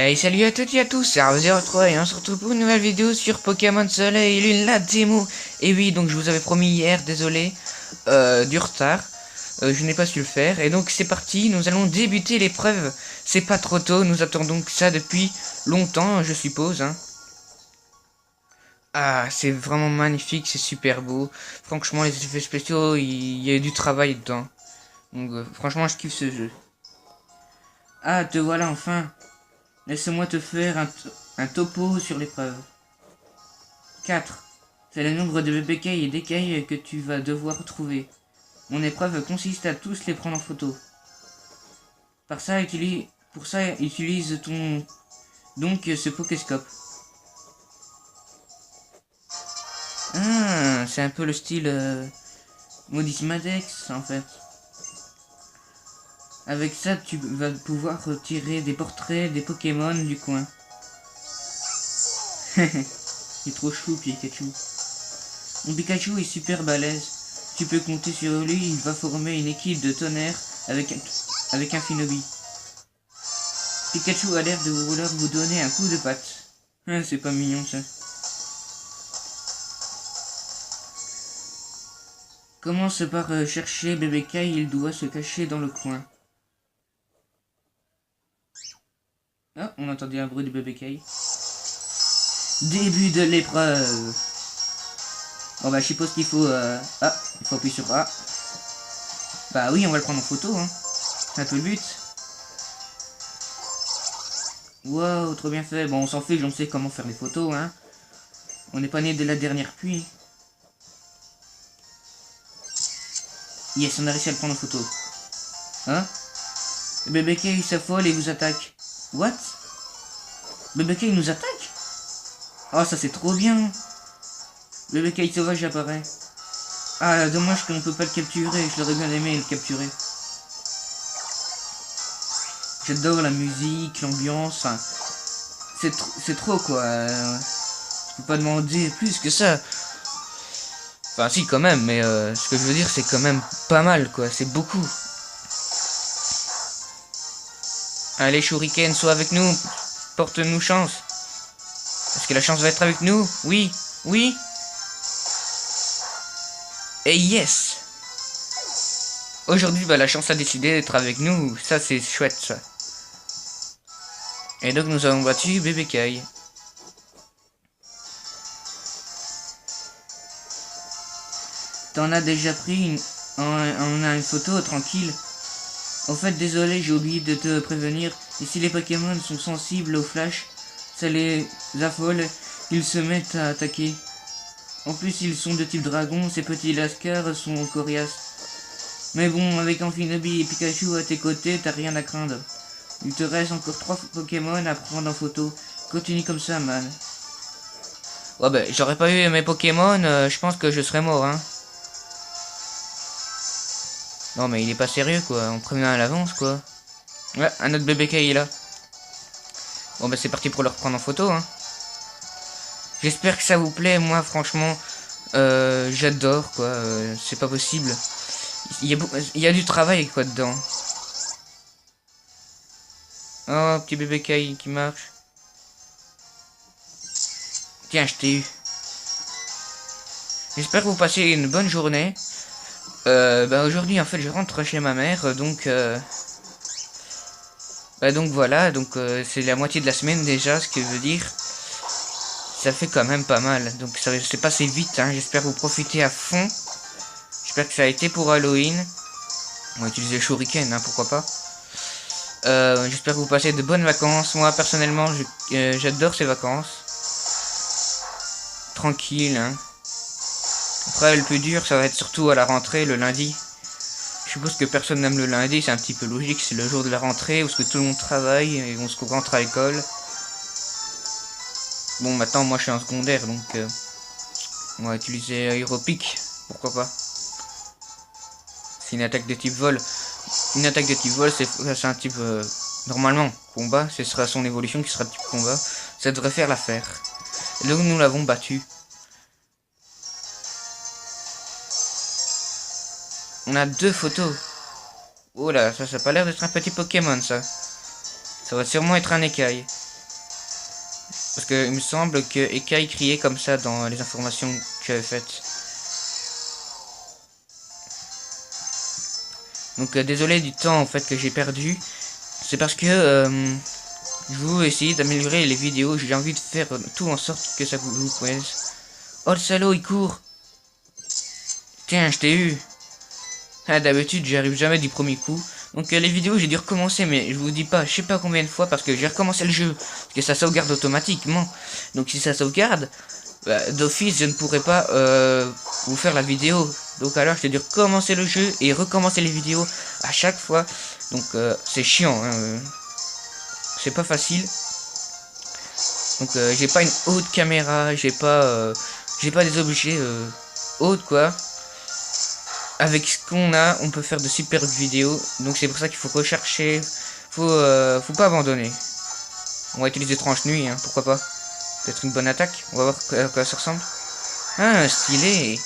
Hey, salut à toutes et à tous, c'est RV03 et on se retrouve pour une nouvelle vidéo sur Pokémon Soleil et Lune, la démo. Et oui, donc je vous avais promis hier, désolé, du retard, je n'ai pas su le faire. Et donc c'est parti, nous allons débuter l'épreuve. C'est pas trop tôt, nous attendons ça depuis longtemps, je suppose. Hein. Ah, c'est vraiment magnifique, c'est super beau. Franchement, les effets spéciaux, il y a du travail dedans. Donc franchement, je kiffe ce jeu. Ah, te voilà enfin. Laisse-moi te faire un topo sur l'épreuve. 4. C'est le nombre de BBK et d'écailles que tu vas devoir trouver. Mon épreuve consiste à tous les prendre en photo. Pour ça, utilise ce Pokéscope. Ah, c'est un peu le style Maudit Madex en fait. Avec ça, tu vas pouvoir retirer des portraits des Pokémon du coin. Il est trop chou, Pikachu. Mon Pikachu est super balèze. Tu peux compter sur lui, il va former une équipe de tonnerre avec un Finobi. Pikachu a l'air de vouloir vous donner un coup de patte. Ah, c'est pas mignon ça. Commence par chercher BBK, il doit se cacher dans le coin. Ah, on entendait un bruit de BBK. Début de l'épreuve. Bon bah je suppose qu'il faut... Ah, il faut appuyer sur A. Bah oui, on va le prendre en photo, hein. C'est un peu le but. Wow, trop bien fait. Bon, on s'en fiche, on sait comment faire les photos, hein. On n'est pas né de la dernière pluie. Yes, on a réussi à le prendre en photo. Hein? Le BBK il s'affole et vous attaque. What? BBK il nous attaque? Oh, ça c'est trop bien. BBK sauvage apparaît. Ah, dommage qu'on peut pas le capturer. Je l'aurais bien aimé le capturer. J'adore la musique, l'ambiance. Enfin, c'est trop quoi. Je peux pas demander plus que ça. Enfin si quand même, mais ce que je veux dire c'est quand même pas mal quoi. C'est beaucoup. Allez Shuriken, sois avec nous. Porte-nous chance. Est-ce que la chance va être avec nous? Oui, oui. Et yes. Aujourd'hui, bah, la chance a décidé d'être avec nous. Ça, c'est chouette, ça. Et donc, nous avons battu BBK. T'en as déjà pris on a une photo, tranquille. En fait, désolé, j'ai oublié de te prévenir. Et si les Pokémon sont sensibles au flash, ça les affole, ils se mettent à attaquer. En plus, ils sont de type dragon, ces petits lascars sont coriaces. Mais bon, avec Amphinobi et Pikachu à tes côtés, t'as rien à craindre. Il te reste encore 3 Pokémon à prendre en photo. Continue comme ça, man. Ouais, bah, j'aurais pas eu mes Pokémon, je pense que je serais mort, hein. Non, mais il est pas sérieux, quoi. On prévient à l'avance, quoi. Ouais, un autre BBK est là. Bon, bah, c'est parti pour le reprendre en photo, hein. J'espère que ça vous plaît. Moi, franchement, j'adore, quoi. C'est pas possible. Il y a du travail, quoi, dedans. Oh, petit BBK qui marche. Tiens, je t'ai eu. J'espère que vous passez une bonne journée. Bah aujourd'hui, en fait, je rentre chez ma mère, donc... Bah donc voilà, donc c'est la moitié de la semaine déjà, ce que veut dire... Ça fait quand même pas mal, donc ça s'est passé vite, hein. J'espère que vous profitez à fond. J'espère que ça a été pour Halloween. On va utiliser le Shuriken, hein, pourquoi pas. J'espère que vous passez de bonnes vacances. Moi, personnellement, j'adore ces vacances. Tranquille, hein. Après, le plus dur, ça va être surtout à la rentrée, le lundi. Je suppose que personne n'aime le lundi, c'est un petit peu logique. C'est le jour de la rentrée, où ce que tout le monde travaille et on se rentre à l'école. Bon, maintenant, moi, je suis en secondaire, donc... on va utiliser Aéropic, pourquoi pas. C'est une attaque de type vol. Une attaque de type vol, c'est un type... normalement, combat, ce sera son évolution qui sera de type combat. Ça devrait faire l'affaire. Et donc, nous l'avons battu. On a 2 photos. Oh là, ça a pas l'air d'être un petit Pokémon, ça. Ça va sûrement être un écaille. Parce que il me semble que Ekai criait comme ça dans les informations que j'avais faites. Donc désolé du temps en fait que j'ai perdu. C'est parce que je veux essayer d'améliorer les vidéos. J'ai envie de faire tout en sorte que ça vous plaise. Oh le salaud il court. Tiens je t'ai eu. Ah d'habitude j'y arrive jamais du premier coup. Donc les vidéos j'ai dû recommencer, mais je vous dis pas, je sais pas combien de fois parce que j'ai recommencé le jeu. Parce que ça sauvegarde automatiquement. Donc si ça sauvegarde, bah, d'office je ne pourrais pas vous faire la vidéo. Donc alors j'ai dû recommencer le jeu et recommencer les vidéos à chaque fois. Donc c'est chiant, hein, c'est pas facile. Donc j'ai pas une haute caméra, j'ai pas des objets hautes quoi. Avec ce qu'on a, on peut faire de superbes vidéos. Donc c'est pour ça qu'il faut rechercher. Faut pas abandonner. On va utiliser tranche nuit, hein, pourquoi pas. Peut-être une bonne attaque. On va voir à quoi ça ressemble. Ah, stylé.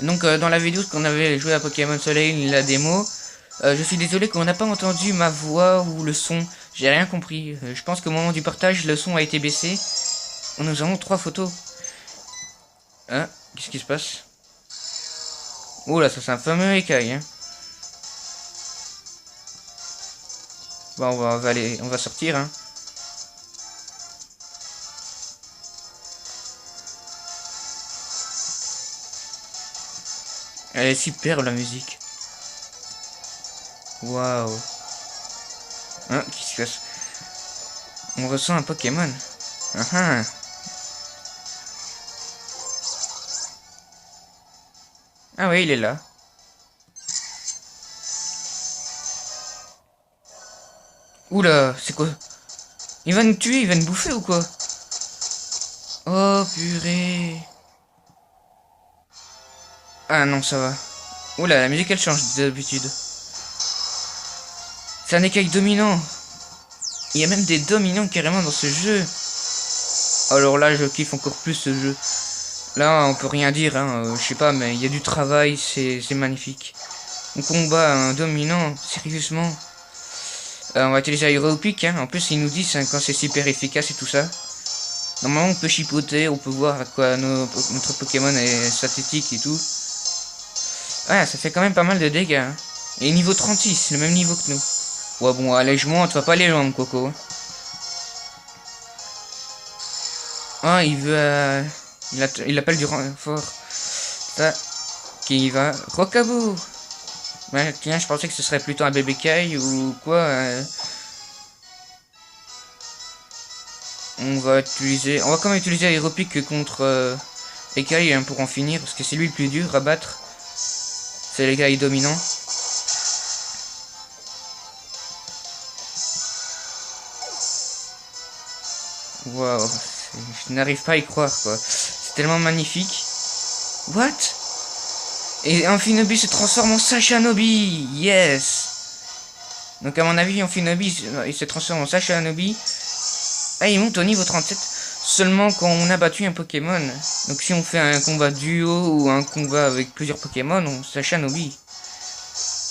Et donc dans la vidéo qu'on avait joué à Pokémon Soleil, la démo, je suis désolé qu'on n'a pas entendu ma voix ou le son. J'ai rien compris. Je pense qu'au moment du partage, le son a été baissé. Nous avons 3 photos. Hein, qu'est-ce qui se passe? Oh là, ça c'est un fameux écaille, hein. Bon, on va sortir, hein. Elle est superbe la musique. Waouh. Hein, qu'est-ce qui se passe? On ressent un Pokémon. Ah ah. Ah oui, il est là. Oula, c'est quoi? Il va nous tuer, il va nous bouffer ou quoi? Oh purée. Ah non, ça va. Oula, la musique elle change d'habitude. C'est un écaille dominant. Il y a même des dominants carrément dans ce jeu. Alors là, je kiffe encore plus ce jeu. Là, on peut rien dire, hein. Je sais pas, mais il y a du travail, c'est magnifique. On combat un dominant, sérieusement. On va utiliser Aéropic, hein. En plus, ils nous disent hein, quand c'est super efficace et tout ça. Normalement, on peut chipoter, on peut voir à quoi notre Pokémon est synthétique et tout. Ah, ça fait quand même pas mal de dégâts. Hein. Et niveau 36, le même niveau que nous. Ouais, bon, allège-moi, tu vas pas aller loin, Coco. Ah, il veut... il appelle du renfort. Ça, qui va... Rocabou. Ouais, tiens, je pensais que ce serait plutôt un bébé caille ou quoi. On va quand même utiliser Aéropic contre Écaille hein, pour en finir, parce que c'est lui le plus dur à battre. C'est l'écaille dominant. Waouh, je n'arrive pas à y croire quoi. C'est tellement magnifique. What? Et Amphinobi se transforme en Sashanobi. Yes. Donc à mon avis, Amphinobi il se transforme en Sashanobi. Ah, il monte au niveau 37 seulement quand on a battu un Pokémon. Donc si on fait un combat duo ou un combat avec plusieurs Pokémon, on Sashanobi.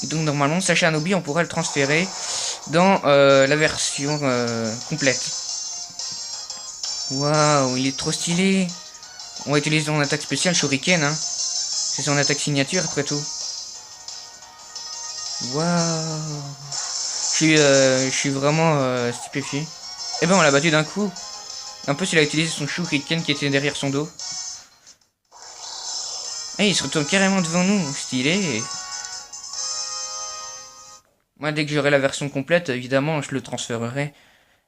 Et donc normalement, Sashanobi, on pourra le transférer dans la version complète. Waouh, il est trop stylé. On va utiliser son attaque spéciale Shuriken, hein. C'est son attaque signature après tout. Waouh. Je suis vraiment stupéfié. Eh ben on l'a battu d'un coup. En plus il a utilisé son Shuriken qui était derrière son dos. Et il se retourne carrément devant nous. Stylé. Moi dès que j'aurai la version complète, évidemment je le transférerai.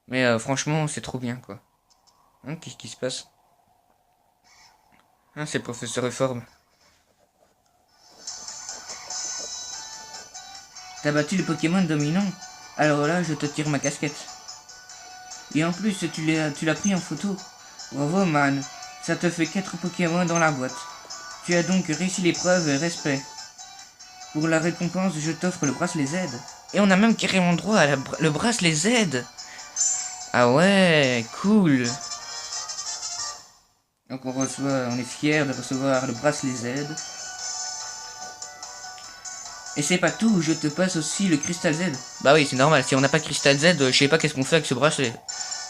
Mais franchement c'est trop bien quoi. Hein, qu'est-ce qui se passe? Hein, c'est Professeur Reforme. T'as battu le Pokémon dominant? Alors là, je te tire ma casquette. Et en plus, tu l'as pris en photo. Bravo, man. Ça te fait 4 Pokémon dans la boîte. Tu as donc réussi l'épreuve, respect. Pour la récompense, je t'offre le bracelet Z. Et on a même carrément droit à le bracelet Z. Ah ouais, cool. Donc on est fiers de recevoir le bracelet Z. Et c'est pas tout, je te passe aussi le cristal Z. Bah oui, c'est normal, si on n'a pas de cristal Z, je sais pas qu'est-ce qu'on fait avec ce bracelet.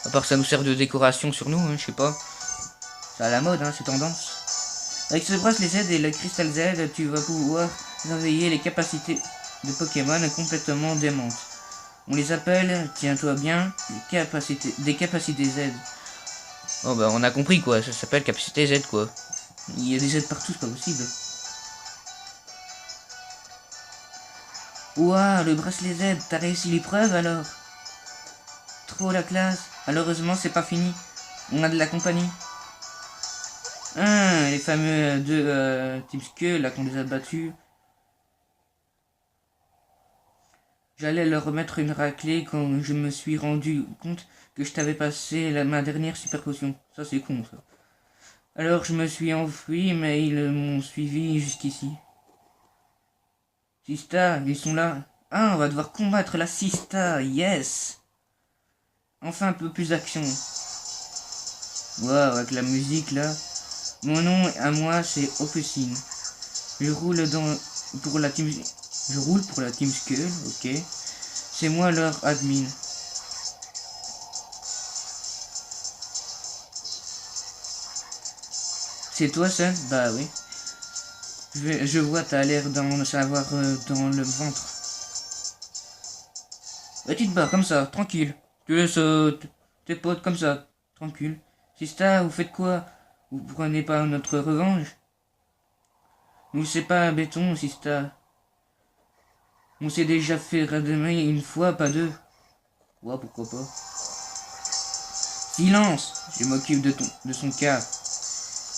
À part ça nous sert de décoration sur nous, hein, je sais pas. C'est à la mode, hein, c'est tendance. Avec ce bracelet Z et le cristal Z, tu vas pouvoir réveiller les capacités de Pokémon complètement démentes. On les appelle, tiens-toi bien, des capacités Z. Oh bah on a compris quoi, ça s'appelle capacité Z quoi. Il y a des Z partout, c'est pas possible. Ouah, le bracelet Z, t'as réussi l'épreuve alors? Trop la classe. Malheureusement c'est pas fini. On a de la compagnie. Ah, les fameux deux Team Skull là qu'on les a battus. J'allais leur remettre une raclée quand je me suis rendu compte que je t'avais passé ma dernière super potion. Ça c'est con ça. Alors je me suis enfui mais ils m'ont suivi jusqu'ici. Sista, ils sont là. Ah, on va devoir combattre la Sista, yes. Enfin un peu plus d'action. Waouh, avec la musique là. Mon nom à moi c'est Opusine. Je roule pour la team Skull, ok. C'est moi leur admin. C'est toi ça? Bah oui. Je vois, t'as l'air d'en savoir dans le ventre. Petite barre comme ça, tranquille. Tu laisses tes potes comme ça, tranquille. Sista, vous faites quoi? Vous prenez pas notre revanche? Nous c'est pas béton, Sista. On s'est déjà fait rademer une fois, pas deux. Ouais, pourquoi pas. Silence! Je m'occupe de son cas.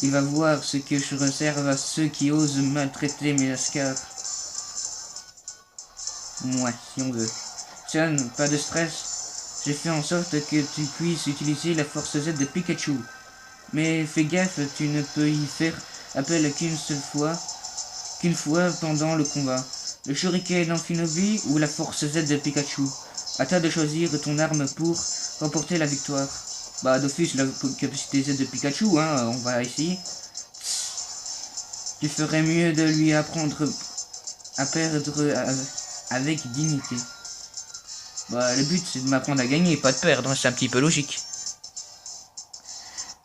Il va voir ce que je réserve à ceux qui osent maltraiter mes lascars. Ouais, si on veut. Tiens, pas de stress. J'ai fait en sorte que tu puisses utiliser la force Z de Pikachu. Mais fais gaffe, tu ne peux y faire appel qu'une fois pendant le combat. Le Shuriken Amphinobi ou la force Z de Pikachu. À toi de choisir ton arme pour remporter la victoire. Bah d'office la capacité Z de Pikachu, hein, on va essayer. Tu ferais mieux de lui apprendre à perdre avec dignité. Bah le but c'est de m'apprendre à gagner, pas de perdre, c'est un petit peu logique.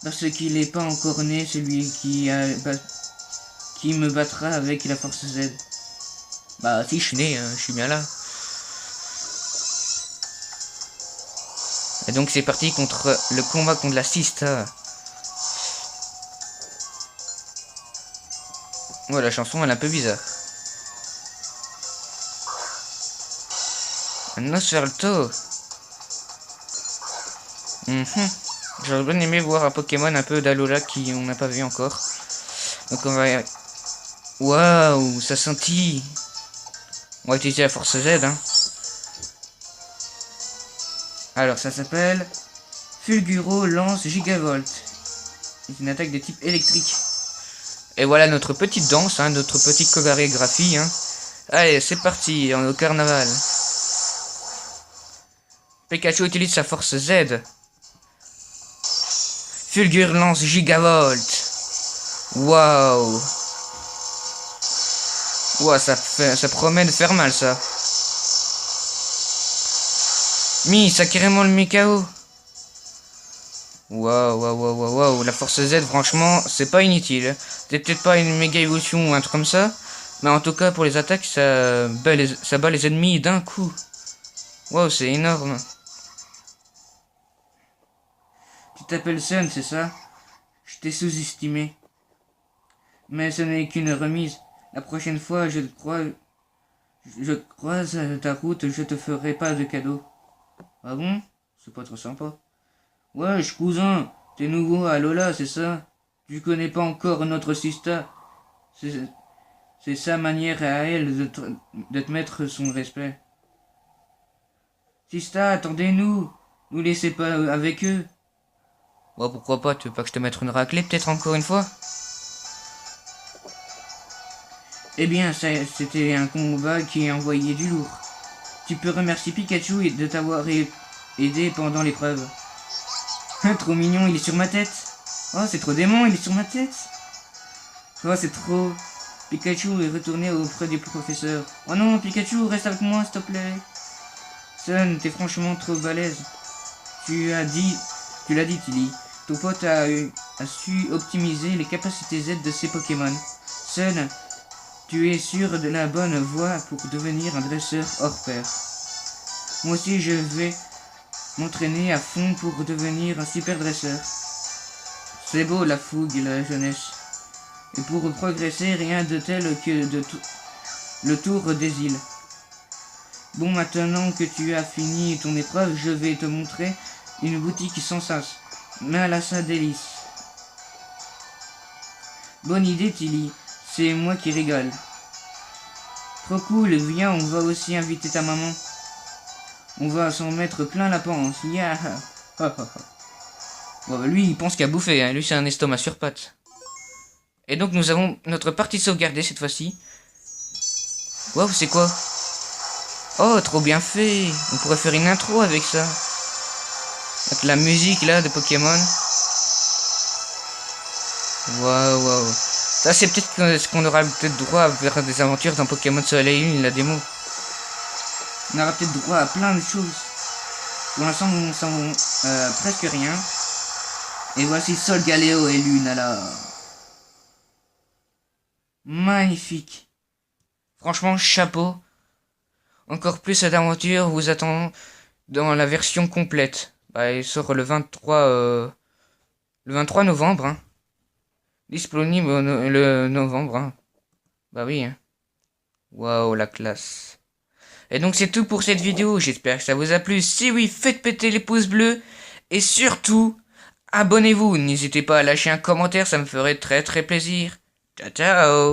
Parce qu'il n'est pas encore né, celui qui me battra avec la force Z. Bah si je suis né, je suis bien là. Et donc c'est parti contre le combat contre la Sista. Ouais, la chanson elle est un peu bizarre. Un Nosferalto. J'aurais bien aimé voir un Pokémon un peu d'Alola qui on n'a pas vu encore. Donc on va... Waouh, ça scintille. On va utiliser la force Z, hein. Alors ça s'appelle Fulguro Lance Gigavolt. C'est une attaque de type électrique. Et voilà notre petite danse, hein, notre petite chorégraphie, hein. Allez, c'est parti, on est au carnaval. Pikachu utilise sa force Z. Fulgur Lance Gigavolt. Waouh. Ouah, ça promet de faire mal, ça. Ça carrément le Mikao. Waouh. La force Z, franchement, c'est pas inutile. C'est peut-être pas une méga évolution ou un truc comme ça. Mais en tout cas, pour les attaques, ça bat les ennemis d'un coup. Waouh, c'est énorme. Tu t'appelles Sun, c'est ça? Je t'ai sous-estimé. Mais ce n'est qu'une remise. La prochaine fois, je croise ta route, je te ferai pas de cadeau. Ah bon? C'est pas trop sympa. Wesh, cousin, t'es nouveau à Lola, c'est ça? Tu connais pas encore notre Sista. C'est sa manière à elle de te mettre son respect. Sista, attendez-nous. Nous laissez pas avec eux. Ouais, pourquoi pas? Tu veux pas que je te mette une raclée peut-être encore une fois? Eh bien, c'était un combat qui a envoyé du lourd. Tu peux remercier Pikachu de t'avoir aidé pendant l'épreuve. Trop mignon, il est sur ma tête. Oh, c'est trop démon, il est sur ma tête. Oh, c'est trop... Pikachu est retourné auprès du professeur. Oh non, Pikachu, reste avec moi, s'il te plaît. Sun, t'es franchement trop balèze. tu l'as dit Tilly, ton pote a su optimiser les capacités Z de ses Pokémon. Seul, tu es sûr de la bonne voie pour devenir un dresseur hors pair. Moi aussi je vais m'entraîner à fond pour devenir un super dresseur. C'est beau la fougue et la jeunesse. Et pour progresser, rien de tel que le tour des îles. Bon, maintenant que tu as fini ton épreuve, je vais te montrer une boutique sans sas. Mais à la délice. Bonne idée, Tilly. C'est moi qui rigole. Trop cool, viens, on va aussi inviter ta maman. On va s'en mettre plein la panse. Yeah. Bon, lui, il pense qu'à bouffer. Hein. Lui, c'est un estomac sur pattes. Et donc, nous avons notre partie sauvegardée cette fois-ci. Waouh, c'est quoi? Oh, trop bien fait. On pourrait faire une intro avec ça. Avec la musique, là, de Pokémon. Waouh, waouh. Ça, c'est peut-être ce qu'on aura peut-être droit à faire des aventures dans Pokémon Soleil et Lune, la démo. On aura peut-être droit à plein de choses. Pour l'instant, on sent presque rien. Et voici Sol, Galéo et Lune, alors. Magnifique. Franchement, chapeau. Encore plus d'aventures vous attend dans la version complète. Bah, il sort le 23 novembre. Hein. Disponible le novembre. Hein. Bah oui. Hein. Waouh, la classe. Et donc c'est tout pour cette vidéo. J'espère que ça vous a plu. Si oui, faites péter les pouces bleus. Et surtout, abonnez-vous. N'hésitez pas à lâcher un commentaire. Ça me ferait très très plaisir. Ciao, ciao.